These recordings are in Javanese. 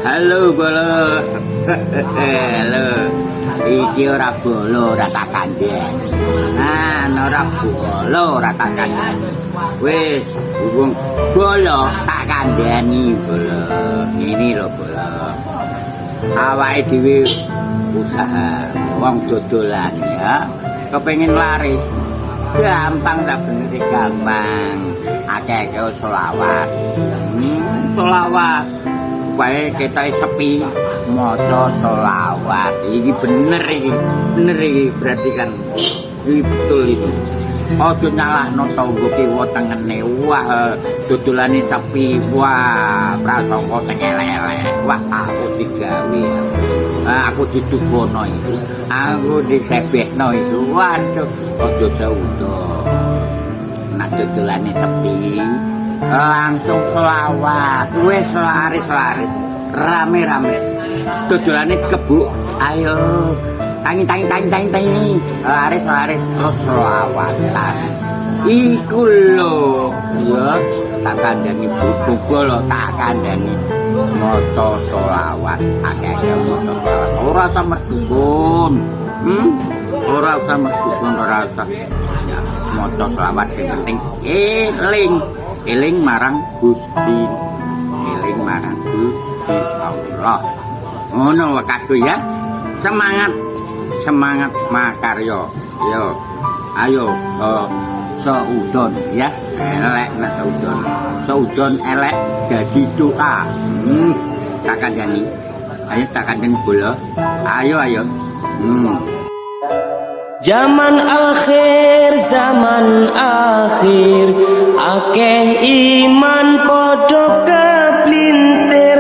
Halo bolo. Halo. Iki ora bolo ora tak kandhen. Nah, ora bolo ora tak kandhen. Wis, wong bolo tak kandhani bolo. Ini lho bolo. Awake dhewe usaha wong dodolan ya. Kepengin laris. Gampang tak bener gampang. Akeh selawat. Selawat. Bae kita sepi maca selawat. Iki bener iki berarti kan iki betul itu. Aja nyalahno tangga kiwa tengene. Wah, dodolane sepi. Wah, prasangka sing elek-elek. Wah, aku digawe. Aku didukono itu. Aku disebehno itu. Waduh, aja saudo. Nek dodolane sepi, langsung selawat. Wis laris-laris. Rame-rame. Dodolane kebuk. Ayo. Tangi. Laris-laris terus selawatan. Iku lho. Ya, tak kandhani buku lho, tak kandhani maca selawat. Akeh maca selawat. Ora usah merdukun. Ora usah merdukun, ora usah. Ya, maca selawat sing penting eling marang Gusti. Eling marang Gusti Allah. Ngono wae ya. Semangat makarya. Yo. Ayo saudon ya. Elek nek saudon. Saudon elek dadi doa. Tak kandhani. Ayo tak kandhani bola. Ayo. Zaman akhir akeh iman padha keplintir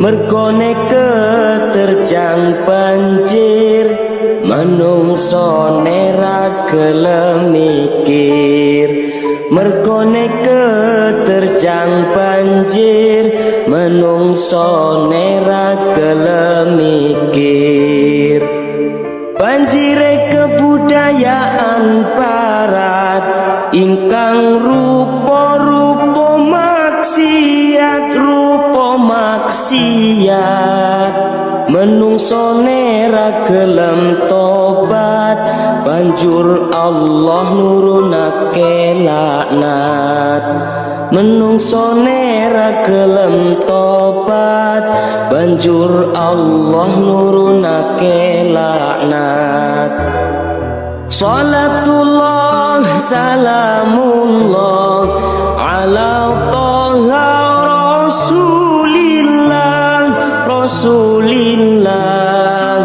mergone keterjang banjir manungsa ra gelem mikir mergone keterjang banjir manungsa ra gelem mikir banjire kebudayaan barat ingkang rupa-rupa maksiat menungso ra gelem tobat banjur Allah nurunake laknat menungso ra gelem tobat banjur Allah nurunake laknat salatullah salamullah ala toha rasulillah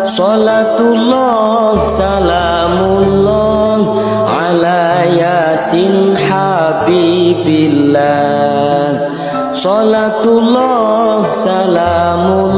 salatullah salamullah ala yasin habibillah salatullah salamullah